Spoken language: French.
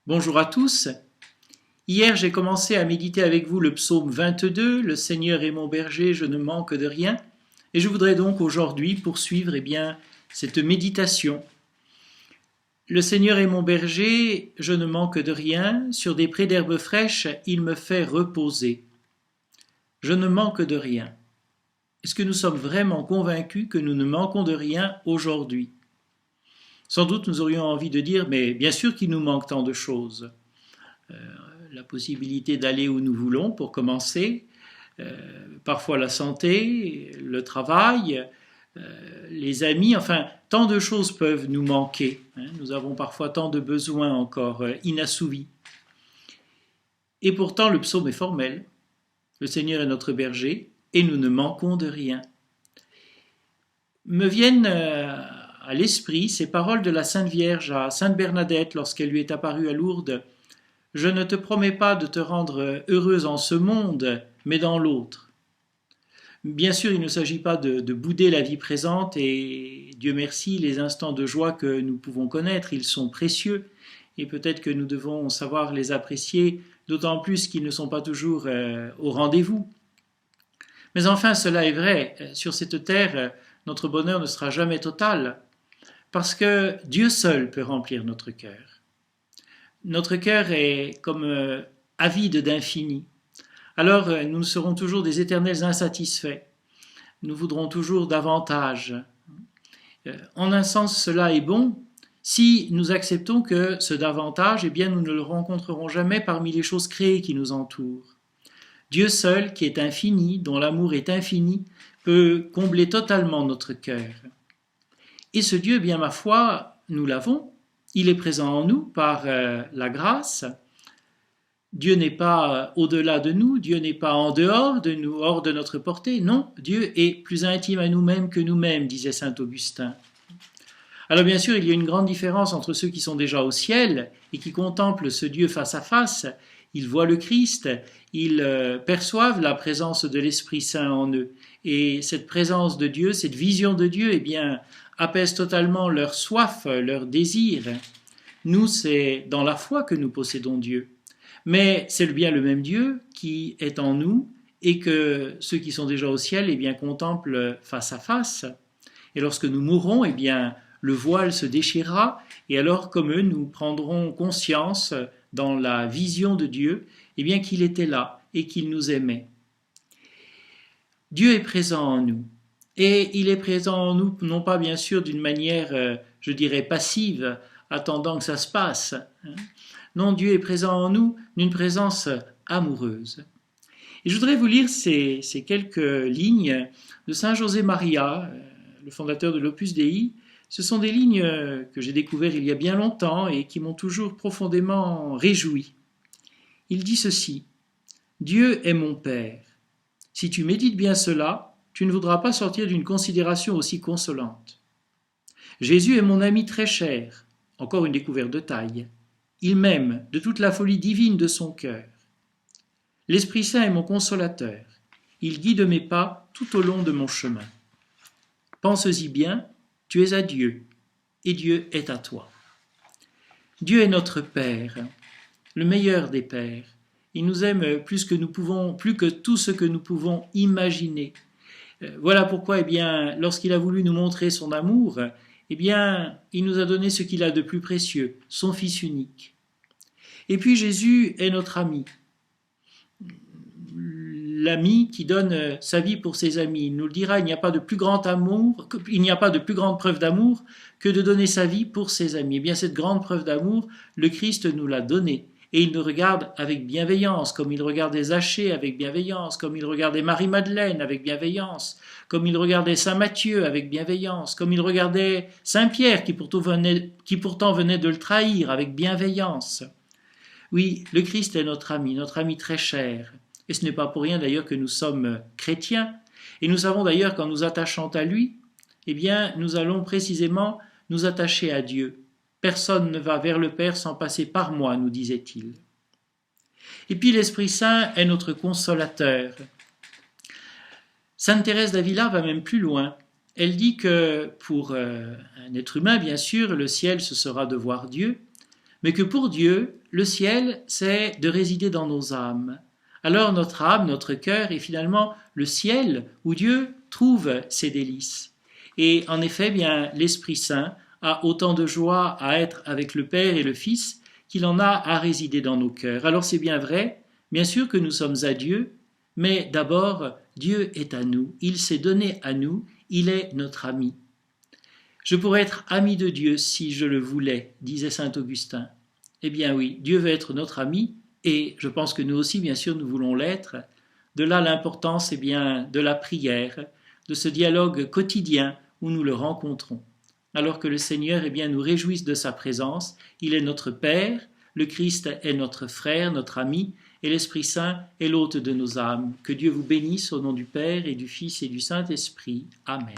Bonjour à tous. Hier, j'ai commencé à méditer avec vous le psaume 22, « Le Seigneur est mon berger, je ne manque de rien ». Et je voudrais donc aujourd'hui poursuivre cette méditation. Le Seigneur est mon berger, je ne manque de rien, sur des prés d'herbes fraîches, il me fait reposer. Je ne manque de rien. Est-ce que nous sommes vraiment convaincus que nous ne manquons de rien aujourd'hui ? Sans doute nous aurions envie de dire, mais bien sûr qu'il nous manque tant de choses. La possibilité d'aller où nous voulons pour commencer, parfois la santé, le travail, les amis, enfin tant de choses peuvent nous manquer. Nous avons parfois tant de besoins encore inassouvis. Et pourtant le psaume est formel. Le Seigneur est notre berger et nous ne manquons de rien. Me viennent à l'esprit ces paroles de la Sainte Vierge à Sainte Bernadette lorsqu'elle lui est apparue à Lourdes. « Je ne te promets pas de te rendre heureuse en ce monde, mais dans l'autre. » Bien sûr, il ne s'agit pas de bouder la vie présente et Dieu merci, les instants de joie que nous pouvons connaître, ils sont précieux et peut-être que nous devons savoir les apprécier, d'autant plus qu'ils ne sont pas toujours au rendez-vous. Mais enfin, cela est vrai, sur cette terre, notre bonheur ne sera jamais total, parce que Dieu seul peut remplir notre cœur. Notre cœur est comme avide d'infini. Alors nous serons toujours des éternels insatisfaits. Nous voudrons toujours davantage. En un sens, cela est bon si nous acceptons que ce davantage, nous ne le rencontrerons jamais parmi les choses créées qui nous entourent. Dieu seul, qui est infini, dont l'amour est infini, peut combler totalement notre cœur. Et ce Dieu, ma foi, nous l'avons. Il est présent en nous par la grâce. Dieu n'est pas au-delà de nous, Dieu n'est pas en dehors de nous, hors de notre portée. Non, Dieu est plus intime à nous-mêmes que nous-mêmes, disait saint Augustin. Alors bien sûr, il y a une grande différence entre ceux qui sont déjà au ciel et qui contemplent ce Dieu face à face. Ils voient le Christ, ils perçoivent la présence de l'Esprit Saint en eux. Et cette présence de Dieu, cette vision de Dieu, apaise totalement leur soif, leur désir. Nous, c'est dans la foi que nous possédons Dieu. Mais c'est bien le même Dieu qui est en nous et que ceux qui sont déjà au ciel, contemplent face à face. Et lorsque nous mourrons, le voile se déchirera et alors, comme eux, nous prendrons conscience dans la vision de Dieu, qu'il était là et qu'il nous aimait. Dieu est présent en nous. Et il est présent en nous, non pas bien sûr d'une manière, passive, attendant que ça se passe. Non, Dieu est présent en nous d'une présence amoureuse. Et je voudrais vous lire ces quelques lignes de Saint José Maria, le fondateur de l'Opus Dei. Ce sont des lignes que j'ai découvertes il y a bien longtemps et qui m'ont toujours profondément réjoui. Il dit ceci : « Dieu est mon Père. Si tu médites bien cela, tu ne voudras pas sortir d'une considération aussi consolante. Jésus est mon ami très cher, encore une découverte de taille. Il m'aime de toute la folie divine de son cœur. L'Esprit Saint est mon consolateur. Il guide mes pas tout au long de mon chemin. Pense-y bien, tu es à Dieu, et Dieu est à toi. Dieu est notre Père, le meilleur des pères. Il nous aime plus que tout ce que nous pouvons imaginer. Voilà pourquoi, lorsqu'il a voulu nous montrer son amour, il nous a donné ce qu'il a de plus précieux, son Fils unique. Et puis Jésus est notre ami, l'ami qui donne sa vie pour ses amis. Il nous le dira, il n'y a pas de plus grande preuve d'amour que de donner sa vie pour ses amis. Cette grande preuve d'amour, le Christ nous l'a donnée. Et il nous regarde avec bienveillance, comme il regardait Zachée avec bienveillance, comme il regardait Marie-Madeleine avec bienveillance, comme il regardait Saint Matthieu avec bienveillance, comme il regardait Saint Pierre qui pourtant venait de le trahir avec bienveillance. Oui, le Christ est notre ami très cher. Et ce n'est pas pour rien d'ailleurs que nous sommes chrétiens. Et nous savons d'ailleurs qu'en nous attachant à lui, nous allons précisément nous attacher à Dieu. Personne ne va vers le Père sans passer par moi, nous disait-il. Et puis l'Esprit Saint est notre consolateur. Sainte Thérèse d'Avila va même plus loin. Elle dit que pour un être humain, bien sûr, le ciel, ce sera de voir Dieu, mais que pour Dieu, le ciel, c'est de résider dans nos âmes. Alors notre âme, notre cœur est finalement le ciel où Dieu trouve ses délices. Et en effet, bien, l'Esprit Saint a autant de joie à être avec le Père et le Fils qu'il en a à résider dans nos cœurs. Alors c'est bien vrai, bien sûr que nous sommes à Dieu, mais d'abord, Dieu est à nous, il s'est donné à nous, il est notre ami. Je pourrais être ami de Dieu si je le voulais, disait saint Augustin. Eh bien oui, Dieu veut être notre ami, et je pense que nous aussi, bien sûr, nous voulons l'être. De là l'importance, eh bien, de la prière, de ce dialogue quotidien où nous le rencontrons. Alors que le Seigneur, eh bien, nous réjouisse de sa présence, il est notre Père, le Christ est notre frère, notre ami, et l'Esprit Saint est l'hôte de nos âmes. Que Dieu vous bénisse au nom du Père et du Fils et du Saint-Esprit. Amen.